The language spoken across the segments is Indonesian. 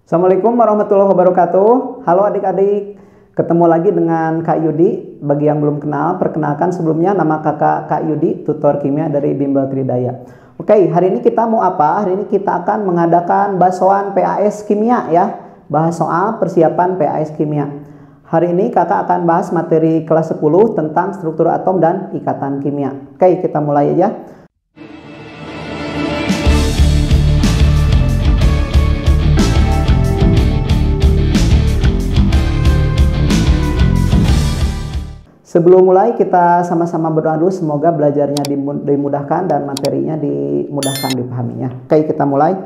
Assalamualaikum warahmatullahi wabarakatuh. Halo adik-adik, ketemu lagi dengan Kak Yudi. Bagi yang belum kenal, perkenalkan sebelumnya nama kakak Kak Yudi, tutor kimia dari Bimbel Tridaya. Oke, hari ini kita mau apa? Hari ini kita akan mengadakan bahasan PAS kimia ya. Bahas soal persiapan PAS kimia. Hari ini kakak akan bahas materi kelas 10 tentang struktur atom dan ikatan kimia. Oke, kita mulai aja. Sebelum mulai kita sama-sama berdoa dulu, semoga belajarnya dimudahkan dan materinya dimudahkan dipahaminya. Oke, kita mulai.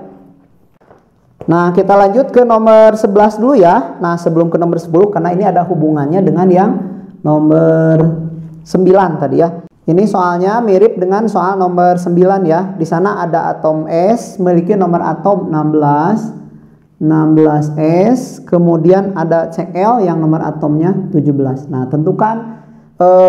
Nah, kita lanjut ke nomor 11 dulu ya. Nah, sebelum ke nomor 10 karena ini ada hubungannya dengan yang nomor 9 tadi ya. Ini soalnya mirip dengan soal nomor 9 ya. Di sana ada atom S memiliki nomor atom 16S, kemudian ada Cl yang nomor atomnya 17. Nah, tentukan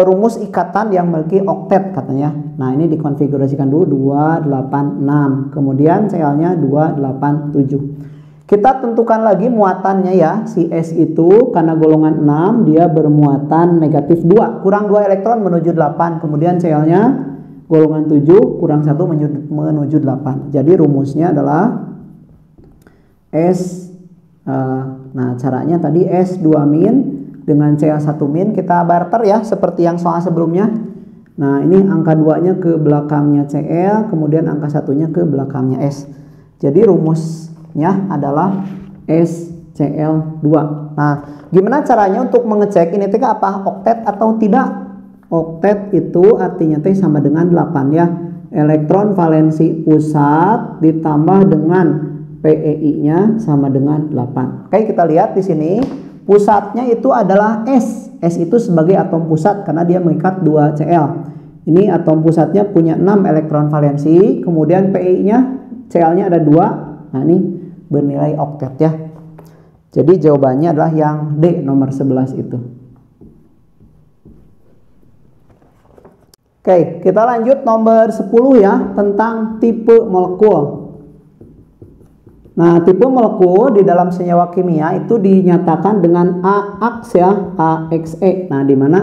rumus ikatan yang memiliki oktet katanya. Nah, ini dikonfigurasikan dulu 286. Kemudian Cl-nya 287. Kita tentukan lagi muatannya ya. Si S itu karena golongan 6 dia bermuatan negatif 2, kurang 2 elektron menuju 8. Kemudian Cl-nya golongan 7 kurang 1 menuju 8. Jadi rumusnya adalah S nah caranya tadi S2- dengan Cl1- kita barter ya seperti yang soal sebelumnya. Nah, ini angka 2-nya ke belakangnya Cl, kemudian angka 1-nya ke belakangnya S. Jadi rumusnya adalah SCl2. Nah, gimana caranya untuk mengecek ini teh apa? Oktet atau tidak? Oktet itu artinya teh sama dengan 8 ya. Elektron valensi pusat ditambah dengan PeI-nya sama dengan 8. Oke, kita lihat di sini. Pusatnya itu adalah S. S itu sebagai atom pusat karena dia mengikat 2 Cl. Ini atom pusatnya punya 6 elektron valensi. Kemudian PeI-nya, Cl-nya ada 2. Nah, ini bernilai oktet ya. Jadi jawabannya adalah yang D nomor 11 itu. Oke, kita lanjut nomor 10 ya, tentang tipe molekul. Nah, tipe molekul di dalam senyawa kimia itu dinyatakan dengan AX ya, AXE. Nah, di mana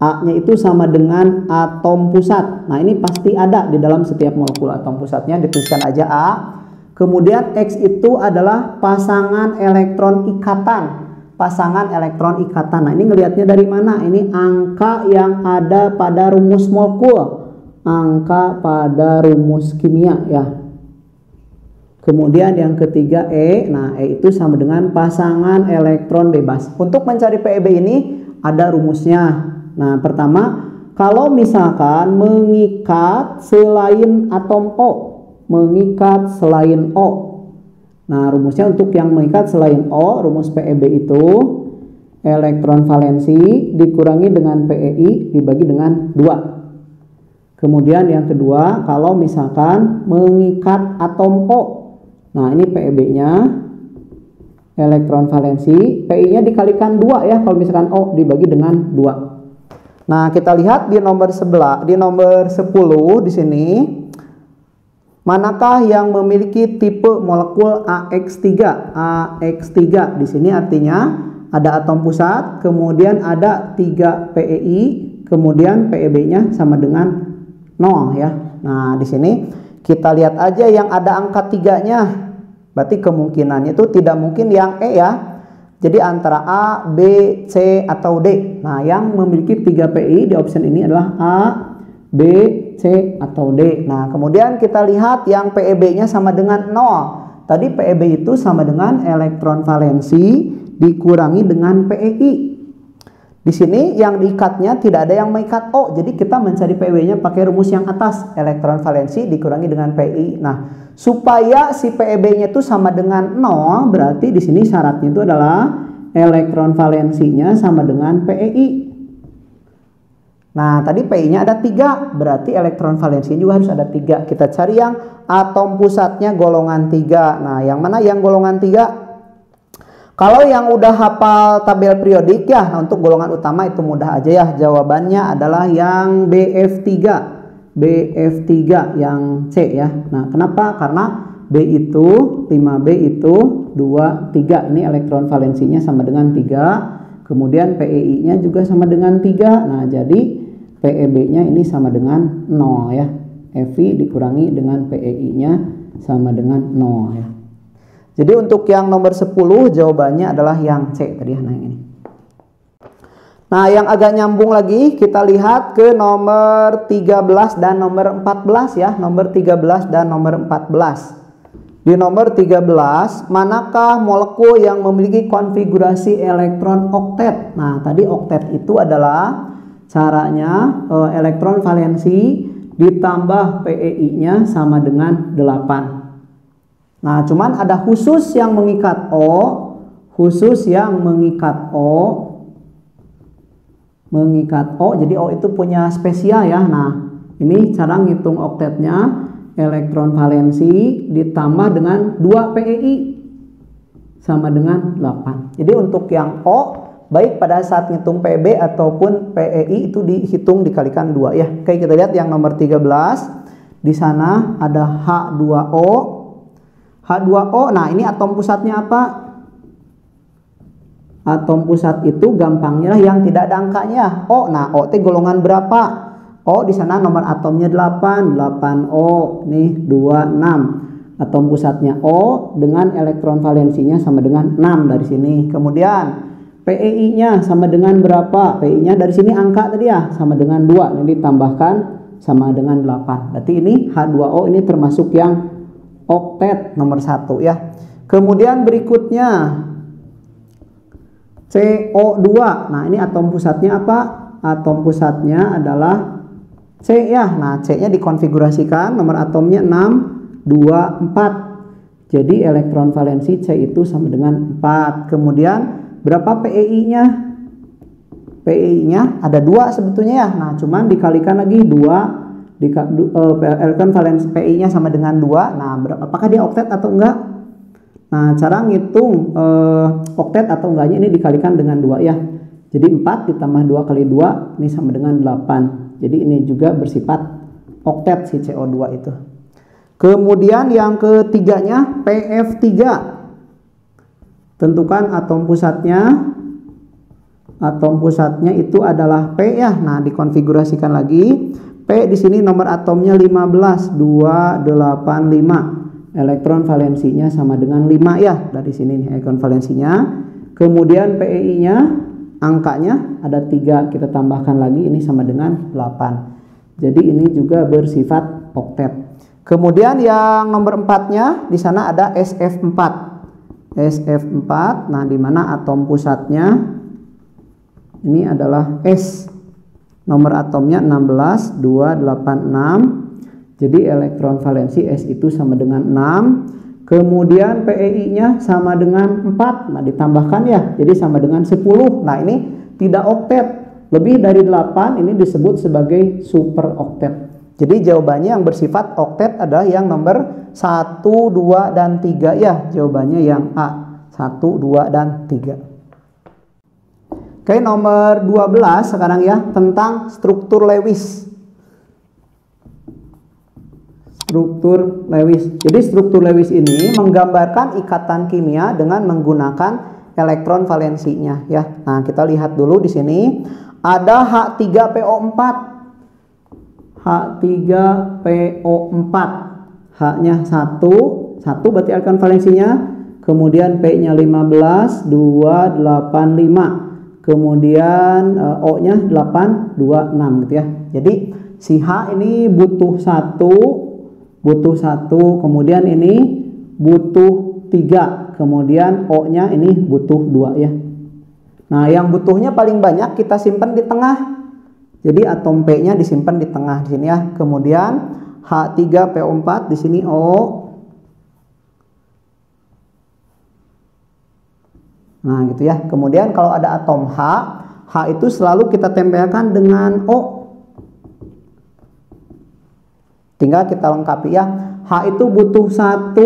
A-nya itu sama dengan atom pusat. Nah, ini pasti ada di dalam setiap molekul. Atom pusatnya dituliskan aja A. Kemudian X itu adalah pasangan elektron ikatan. Pasangan elektron ikatan. Nah, ini ngelihatnya dari mana? Ini angka yang ada pada rumus molekul. Angka pada rumus kimia ya. Kemudian yang ketiga E. Nah, E itu sama dengan pasangan elektron bebas. Untuk mencari PeB ini ada rumusnya. Nah, pertama, kalau misalkan mengikat selain atom O. Mengikat selain O. Nah, rumusnya untuk yang mengikat selain O, rumus PeB itu elektron valensi dikurangi dengan PeI dibagi dengan 2. Kemudian yang kedua, kalau misalkan mengikat atom O. Nah, ini PeB-nya elektron valensi, PI-nya dikalikan 2 ya kalau misalkan O dibagi dengan 2. Nah, kita lihat di nomor 11, di nomor 10 di sini manakah yang memiliki tipe molekul AX3? AX3 di sini artinya ada atom pusat, kemudian ada 3 PeI, kemudian PeB-nya sama dengan 0 ya. Nah, di sini kita lihat aja yang ada angka 3-nya. Berarti kemungkinannya itu tidak mungkin yang E ya. Jadi antara A, B, C, atau D. Nah, yang memiliki 3 PI di option ini adalah A, B, C, atau D. Nah, kemudian kita lihat yang PeB-nya sama dengan 0. Tadi PeB itu sama dengan elektron valensi dikurangi dengan PeI. Di sini yang diikatnya tidak ada yang mengikat O. Jadi kita mencari PeB-nya pakai rumus yang atas. Elektron valensi dikurangi dengan PeI. Nah, supaya si PeB-nya itu sama dengan 0, berarti di sini syaratnya itu adalah elektron valensinya sama dengan PeI. Nah, tadi PeI-nya ada 3, berarti elektron valensinya juga harus ada 3. Kita cari yang atom pusatnya golongan 3. Nah, yang mana yang golongan 3? Kalau yang udah hafal tabel periodik ya, nah untuk golongan utama itu mudah aja ya. Jawabannya adalah yang BF3. BF3 yang C ya. Nah, kenapa? Karena B itu 5B itu 2, 3. Ini elektron valensinya sama dengan 3. Kemudian PeI-nya juga sama dengan 3. Nah, jadi PeB-nya ini sama dengan 0 ya. Fe dikurangi dengan PeI-nya sama dengan 0 ya. Jadi untuk yang nomor 10 jawabannya adalah yang C tadi ya. Nah, ini. Nah, yang agak nyambung lagi kita lihat ke nomor 13 dan nomor 14 ya. Nomor 13 dan nomor 14. Di nomor 13, manakah molekul yang memiliki konfigurasi elektron oktet? Nah, tadi oktet itu adalah caranya elektron valensi ditambah PeI-nya sama dengan 8. Nah, cuman ada khusus yang mengikat O, jadi O itu punya spesial ya. Nah, ini cara ngitung oktetnya, elektron valensi ditambah dengan 2 PeI sama dengan 8. Jadi untuk yang O, baik pada saat ngitung PeB ataupun PeI itu dihitung dikalikan 2 ya. Oke, kita lihat yang nomor 13. Di sana ada H2O. H2O, nah ini atom pusatnya apa? Atom pusat itu gampangnya yang tidak ada angkanya. O, nah O itu golongan berapa? O di sana nomor atomnya 8, 8O, nih 26. Atom pusatnya O dengan elektron valensinya sama dengan 6 dari sini. Kemudian PeI-nya sama dengan berapa? PeI-nya dari sini angka tadi ya, sama dengan 2. Ini ditambahkan sama dengan 8. Berarti ini H2O ini termasuk yang oktet nomor 1 ya. Kemudian berikutnya CO2. Nah, ini atom pusatnya apa? Atom pusatnya adalah C ya. Nah, C-nya dikonfigurasikan, nomor atomnya 6, 2, 4. Jadi elektron valensi C itu sama dengan 4. Kemudian berapa PeI-nya? PeI-nya ada 2 sebetulnya ya. Nah, cuman dikalikan lagi 2, elektron valensi PeI-nya sama dengan 2. Nah, apakah dia oktet atau enggak? Nah, cara ngitung oktet atau enggaknya ini dikalikan dengan 2 ya. Jadi 4 ditambah 2 kali 2 ini sama dengan 8. Jadi ini juga bersifat oktet si CO2 itu. Kemudian yang ketiganya PF3. Tentukan atom pusatnya. Atom pusatnya itu adalah P ya. Nah, dikonfigurasikan lagi. P di sini nomor atomnya 15, 285. Elektron valensinya sama dengan 5 ya. Dari sini nih elektron valensinya. Kemudian PeI-nya angkanya ada 3, kita tambahkan lagi ini sama dengan 8. Jadi ini juga bersifat oktet. Kemudian yang nomor 4-nya di sana ada SF4. SF4. Nah, di mana atom pusatnya ini adalah S. Nomor atomnya 16, 286. Jadi elektron valensi S itu sama dengan 6. Kemudian PeI-nya sama dengan 4. Nah, ditambahkan ya. Jadi sama dengan 10. Nah, ini tidak oktet. Lebih dari 8 ini disebut sebagai super oktet. Jadi jawabannya yang bersifat oktet adalah yang nomor 1, 2, dan 3 ya. Jawabannya yang A. 1, 2, dan 3. Oke, nomor 12 sekarang ya. Tentang struktur Lewis. Struktur Lewis. Jadi struktur Lewis ini menggambarkan ikatan kimia dengan menggunakan elektron valensinya ya. Nah, kita lihat dulu di sini ada H3PO4. H3PO4. H-nya 1 berarti elektron valensinya. Kemudian P-nya 15, 285. Kemudian O-nya 826 gitu ya. Jadi si H ini butuh 1, kemudian ini butuh 3, kemudian O-nya ini butuh 2 ya. Nah, yang butuhnya paling banyak kita simpan di tengah. Jadi atom P-nya disimpan di tengah di sini ya. Kemudian H3PO4 di sini O. Nah, gitu ya. Kemudian kalau ada atom H itu selalu kita tempelkan dengan O. Tinggal kita lengkapi ya. H itu butuh 1.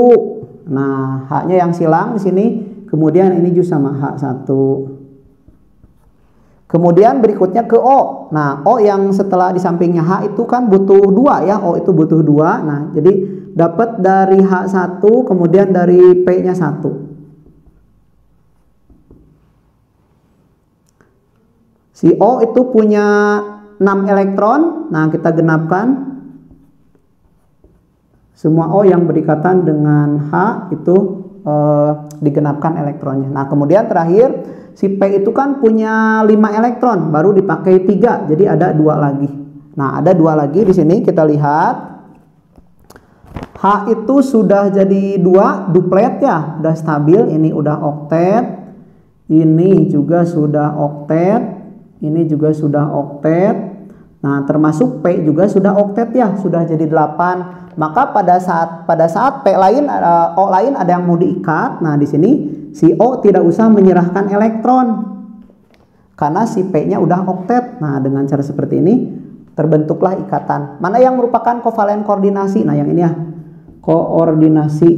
Nah, H-nya yang silang di sini. Kemudian ini juga sama H1. Kemudian berikutnya ke O. Nah, O yang setelah di sampingnya H itu kan butuh 2 ya. O itu butuh 2. Nah, jadi dapat dari H1 kemudian dari P-nya 1. Si O itu punya 6 elektron. Nah, kita genapkan. Semua O yang berdekatan dengan H itu digenapkan elektronnya. Nah, kemudian terakhir si P itu kan punya 5 elektron, baru dipakai 3, jadi ada 2 lagi. Nah, ada 2 lagi di sini, kita lihat. H itu sudah jadi 2 duplet ya, udah stabil, ini udah oktet. Ini juga sudah oktet, ini juga sudah oktet. Nah, termasuk P juga sudah oktet ya, sudah jadi 8. Maka pada saat P lain O lain ada yang mau diikat, nah di sini si O tidak usah menyerahkan elektron karena si P-nya udah oktet. Nah, dengan cara seperti ini terbentuklah ikatan. Mana yang merupakan kovalen koordinasi? Nah, yang ini ya, koordinasi.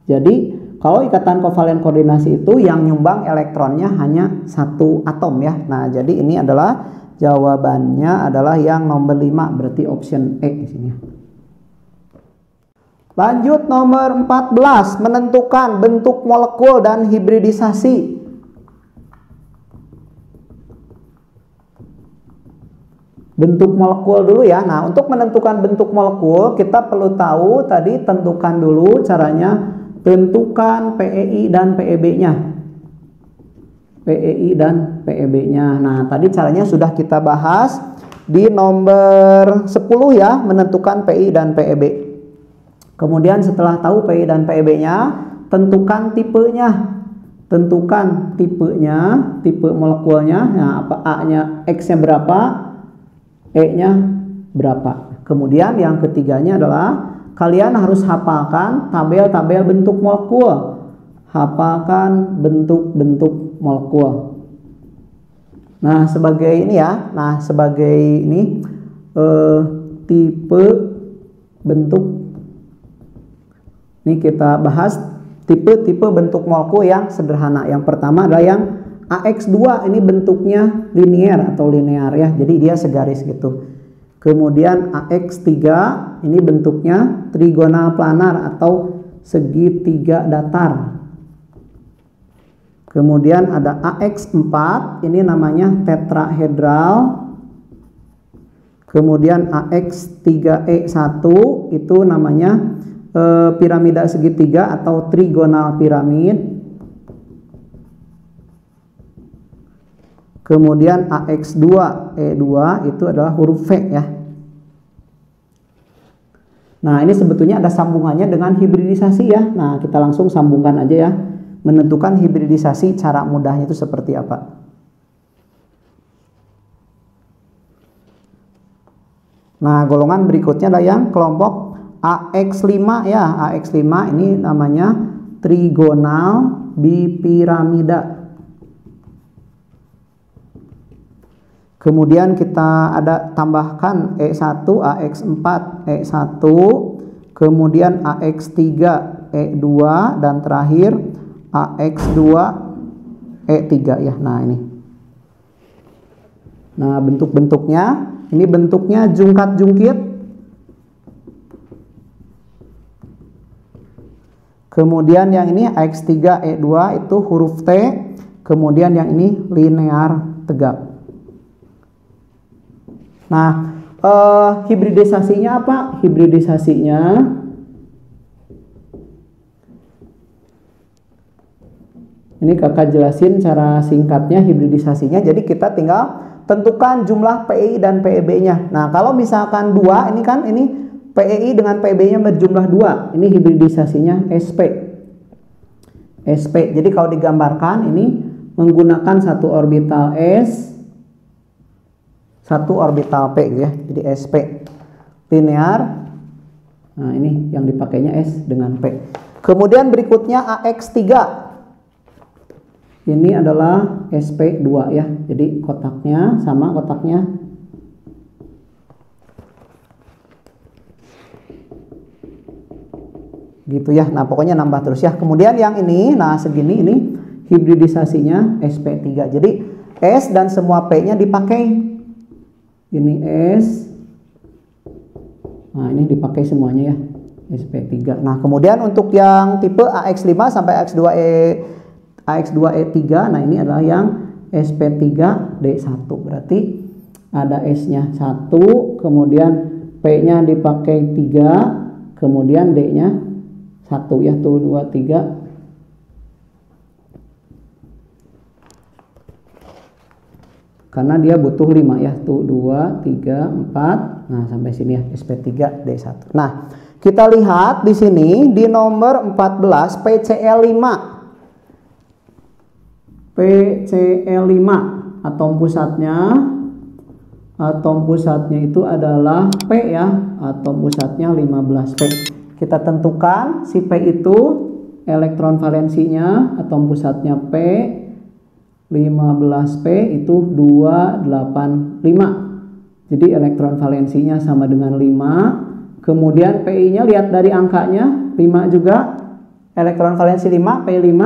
Jadi kalau ikatan kovalen koordinasi itu yang nyumbang elektronnya hanya 1 atom ya. Nah, jadi ini adalah jawabannya adalah yang nomor 5, berarti option E di sini. Lanjut nomor 14, menentukan bentuk molekul dan hibridisasi. Bentuk molekul dulu ya. Nah, untuk menentukan bentuk molekul kita perlu tahu tadi, tentukan dulu caranya, tentukan PEI dan PEB-nya. PEI dan PEB-nya. Nah, tadi caranya sudah kita bahas di nomor 10 ya, menentukan PEI dan PEB. Kemudian setelah tahu PI dan PEB-nya, tentukan tipenya. Tentukan tipenya, tipe molekulnya. Nah, apa A-nya, X-nya berapa, E-nya berapa. Kemudian yang ketiganya adalah kalian harus hafalkan tabel-tabel bentuk molekul. Hafalkan bentuk-bentuk molekul. Nah, sebagai ini ya. Nah, sebagai ini tipe bentuk. Ini kita bahas tipe-tipe bentuk molekul yang sederhana. Yang pertama adalah yang AX2, ini bentuknya linier atau linear ya. Jadi dia segaris gitu. Kemudian AX3 ini bentuknya trigonal planar atau segitiga datar. Kemudian ada AX4, ini namanya tetrahedral. Kemudian AX3E1 itu namanya piramida segitiga atau trigonal piramid. Kemudian AX2E2 itu adalah huruf V ya. Nah, ini sebetulnya ada sambungannya dengan hibridisasi ya. Nah, kita langsung sambungkan aja ya. Menentukan hibridisasi, cara mudahnya itu seperti apa. Nah, golongan berikutnya adalah yang kelompok AX5 ya. AX5 ini namanya trigonal bipiramida. Kemudian kita ada tambahkan E1, AX4, E1, kemudian AX3, E2, dan terakhir AX2, E3 ya. Nah, ini. Nah, bentuk-bentuknya, ini bentuknya jungkat-jungkit. Kemudian yang ini AX3E2 itu huruf T. Kemudian yang ini linear tegak. Nah, hibridisasinya apa? Hibridisasinya ini kakak jelasin cara singkatnya hibridisasinya. Jadi kita tinggal tentukan jumlah PEI dan PEB-nya. Nah, kalau misalkan 2, ini kan ini PEI dengan PEB-nya berjumlah 2. Ini hibridisasinya SP. SP. Jadi kalau digambarkan ini menggunakan satu orbital S, satu orbital P ya. Jadi SP. Linear. Nah, ini yang dipakainya S dengan P. Kemudian berikutnya AX3. Ini adalah SP2 ya. Jadi kotaknya sama kotaknya. Gitu ya. Nah, pokoknya nambah terus ya. Kemudian yang ini, nah segini ini hibridisasinya SP3. Jadi S dan semua P-nya dipakai. Ini S. Nah, ini dipakai semuanya ya. SP3. Nah, kemudian untuk yang tipe AX5 sampai AX2E3, nah ini adalah yang SP3D1. Berarti ada S-nya 1, kemudian P-nya dipakai 3, kemudian D-nya 1 ya, tuh 2 3. Karena dia butuh 5 ya, tuh 2 3 4. Nah, sampai sini ya SP3D1. Nah, kita lihat di sini di nomor 14 PCl5. PCl5 atom pusatnya itu adalah P ya, atom pusatnya 15P. Kita tentukan si P itu elektron valensinya, atom pusatnya P 15P itu 285. Jadi elektron valensinya sama dengan 5. Kemudian PI-nya lihat dari angkanya 5 juga. Elektron valensi 5, P5.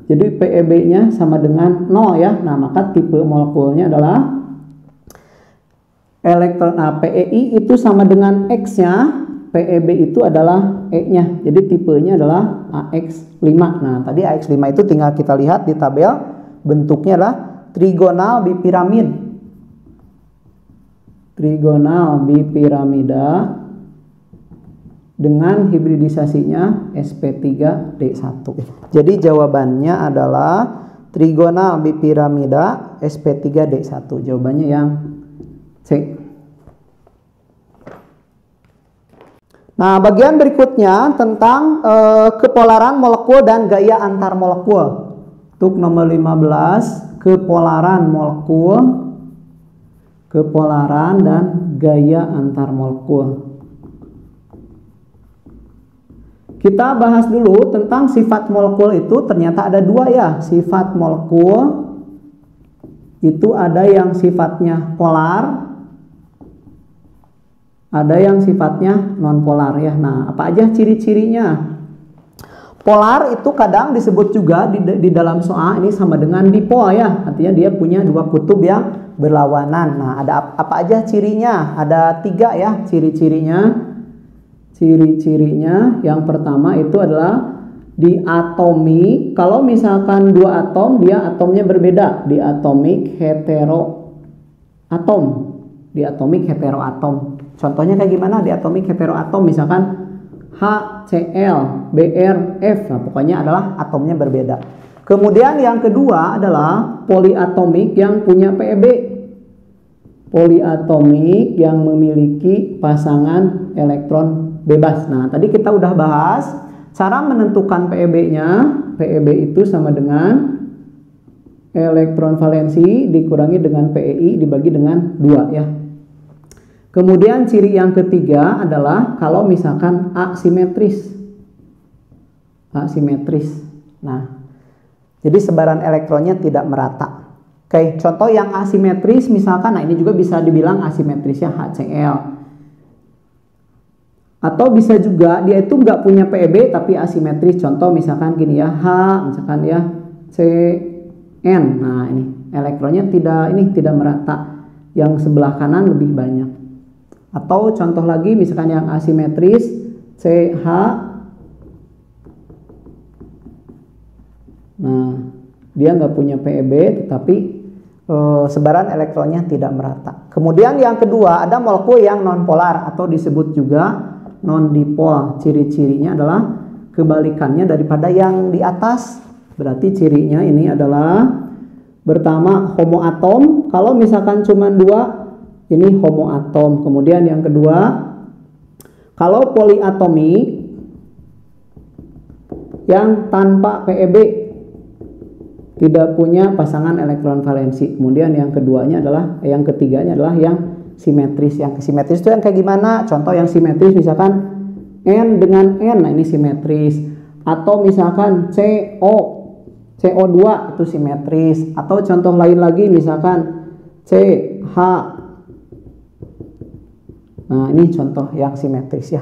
Jadi PeB-nya sama dengan 0 ya. Nah, maka tipe molekulnya adalah PeI itu sama dengan X-nya, PeB itu adalah E-nya. Jadi tipenya adalah AX5. Nah, tadi AX5 itu tinggal kita lihat di tabel. Bentuknya adalah trigonal bipiramid. Trigonal bipiramida dengan hibridisasinya sp3d1. Jadi jawabannya adalah trigonal bipiramida sp3d1. Jawabannya yang C. Nah, bagian berikutnya tentang kepolaran molekul dan gaya antar molekul. Untuk nomor 15, kepolaran molekul, kepolaran dan gaya antar molekul. Kita bahas dulu tentang sifat molekul itu. Ternyata ada 2 ya, sifat molekul itu ada yang sifatnya polar, ada yang sifatnya non polar ya. Nah, apa aja ciri-cirinya? Polar itu kadang disebut juga di dalam soal ini sama dengan dipol ya. Artinya dia punya 2 kutub yang berlawanan. Nah, ada apa aja cirinya? Ada 3 ya ciri-cirinya. Ciri-cirinya yang pertama itu adalah diatomik. Kalau misalkan 2 atom, dia atomnya berbeda. Diatomik heteroatom. Diatomik heteroatom. Contohnya kayak gimana diatomik heteroatom? Misalkan HCl, BrF, nah pokoknya adalah atomnya berbeda. Kemudian yang kedua adalah poliatomik yang punya PeB. Poliatomik yang memiliki pasangan elektron bebas. Nah, tadi kita udah bahas cara menentukan PeB-nya. PeB itu sama dengan elektron valensi dikurangi dengan PeI dibagi dengan 2 ya. Kemudian ciri yang ketiga adalah kalau misalkan asimetris. Asimetris. Nah, jadi sebaran elektronnya tidak merata. Oke, contoh yang asimetris misalkan, nah ini juga bisa dibilang asimetrisnya HCl. Atau bisa juga dia itu nggak punya PeB tapi asimetris. Contoh misalkan gini ya, H, misalkan ya Cn. Nah, ini elektronnya tidak merata. Yang sebelah kanan lebih banyak. Atau contoh lagi misalkan yang asimetris CH. Nah, dia nggak punya PeB tetapi sebaran elektronnya tidak merata. Kemudian yang kedua ada molekul yang nonpolar atau disebut juga non-dipol. Ciri-cirinya adalah kebalikannya daripada yang di atas. Berarti cirinya ini adalah pertama homoatom. Kalau misalkan cuma 2 ini homoatom. Kemudian yang kedua, kalau poliatomik yang tanpa PeB tidak punya pasangan elektron valensi. Kemudian yang ketiganya adalah yang simetris. Yang simetris itu yang kayak gimana? Contoh yang simetris misalkan N dengan N, nah ini simetris. Atau misalkan CO2 itu simetris. Atau contoh lain lagi misalkan CH. Nah, ini contoh yang simetris ya.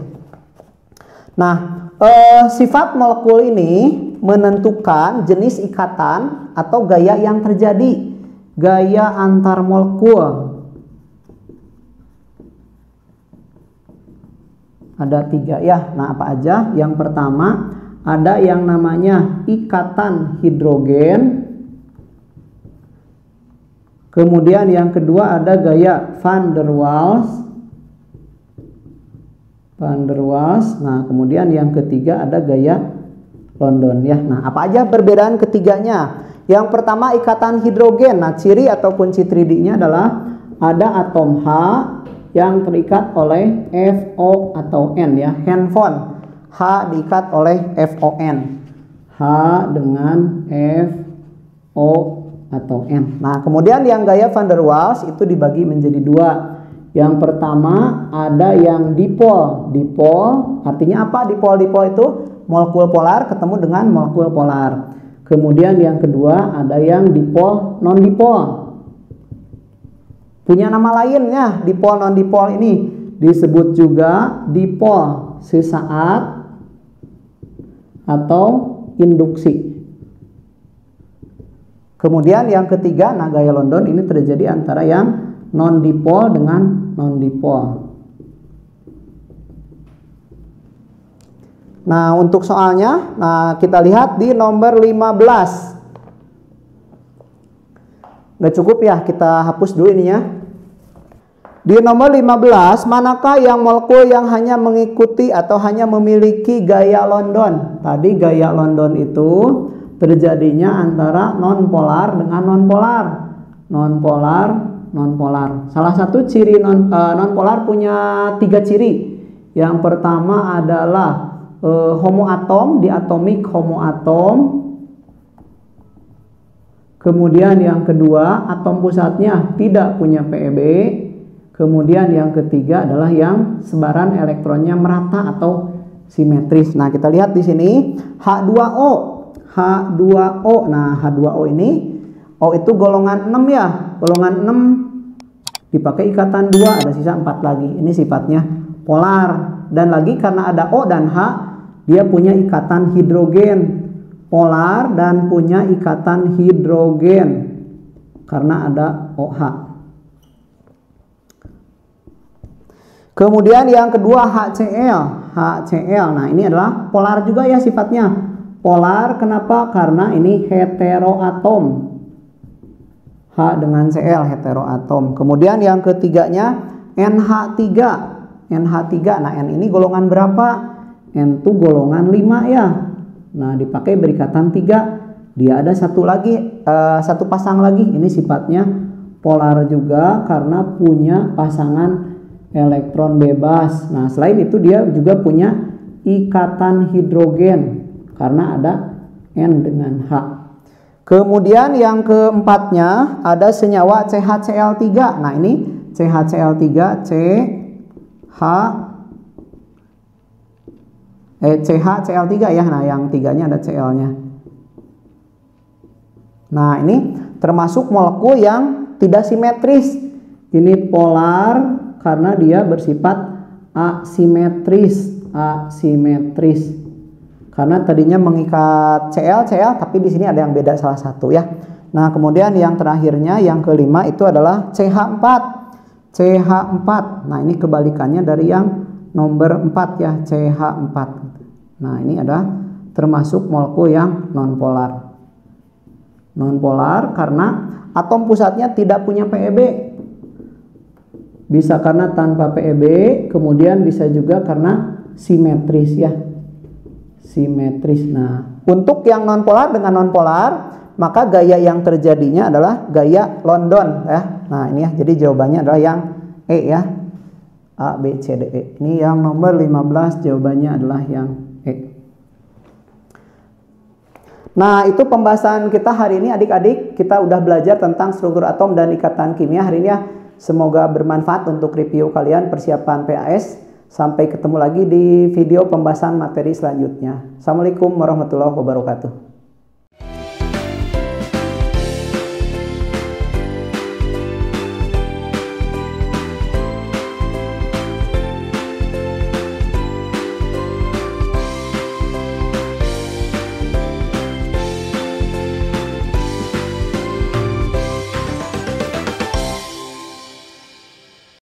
Nah, sifat molekul ini menentukan jenis ikatan atau gaya yang terjadi gaya antar molekul. Ada 3 ya. Nah, apa aja? Yang pertama ada yang namanya ikatan hidrogen. Kemudian yang kedua ada gaya van der Waals. Nah, kemudian yang ketiga ada gaya London ya. Nah, apa aja perbedaan ketiganya? Yang pertama ikatan hidrogen. Nah, ciri ataupun citridinya adalah ada atom H yang terikat oleh FO atau N ya. Handphone H diikat oleh FON. H dengan FO atau N. Nah, kemudian yang gaya van der Waals itu dibagi menjadi 2. Yang pertama ada yang dipol. Dipol artinya apa? Dipol itu molekul polar ketemu dengan molekul polar. Kemudian yang kedua ada yang dipol non dipol. Punya nama lainnya, dipol non dipol ini disebut juga dipol sesaat atau induksi. Kemudian yang ketiga, nah gaya London ini terjadi antara yang non dipol dengan non dipol. Nah, untuk soalnya, nah kita lihat di nomor 15. Nggak cukup ya, kita hapus dulu ininya. Di nomor 15, manakah yang molekul yang hanya mengikuti atau hanya memiliki gaya London? Tadi gaya London itu terjadinya antara nonpolar dengan nonpolar. Nonpolar. Salah satu ciri nonpolar punya 3 ciri. Yang pertama adalah homoatom, diatomik homoatom. Kemudian yang kedua, atom pusatnya tidak punya PeB. Kemudian yang ketiga adalah yang sebaran elektronnya merata atau simetris. Nah, kita lihat di sini H2O. Nah, H2O ini O itu golongan 6 ya. Golongan 6 dipakai ikatan 2, ada sisa 4 lagi. Ini sifatnya polar. Dan lagi karena ada O dan H, dia punya ikatan hidrogen. Polar dan punya ikatan hidrogen karena ada OH. Kemudian yang kedua HCl. Nah, ini adalah polar juga ya sifatnya. Polar kenapa? Karena ini heteroatom. H dengan Cl heteroatom. Kemudian yang ketiganya NH3. Nah, N ini golongan berapa? N itu golongan 5 ya. Nah, dipakai berikatan 3. Dia ada satu lagi, satu pasang lagi. Ini sifatnya polar juga karena punya pasangan elektron bebas. Nah, selain itu dia juga punya ikatan hidrogen karena ada N dengan H. Kemudian yang keempatnya ada senyawa CHCl3. Nah, ini CHCl3 CHCl3 ya. Nah, yang 3-nya ada Cl-nya. Nah, ini termasuk molekul yang tidak simetris. Ini polar karena dia bersifat asimetris. Karena tadinya mengikat Cl, tapi di sini ada yang beda salah satu ya. Nah, kemudian yang terakhirnya yang kelima itu adalah CH4. Nah, ini kebalikannya dari yang nomor 4 ya, CH4. Nah, ini ada termasuk molekul yang nonpolar. Nonpolar karena atom pusatnya tidak punya PeB. Bisa karena tanpa PeB, kemudian bisa juga karena simetris ya. Simetris. Nah, untuk yang nonpolar dengan nonpolar, maka gaya yang terjadinya adalah gaya London ya. Nah, ini ya. Jadi jawabannya adalah yang E ya. A, B, C, D, E. Ini yang nomor 15 jawabannya adalah yang E. Nah, itu pembahasan kita hari ini adik-adik. Kita udah belajar tentang struktur atom dan ikatan kimia hari ini ya. Semoga bermanfaat untuk review kalian persiapan PAS. Sampai ketemu lagi di video pembahasan materi selanjutnya. Assalamualaikum warahmatullahi wabarakatuh.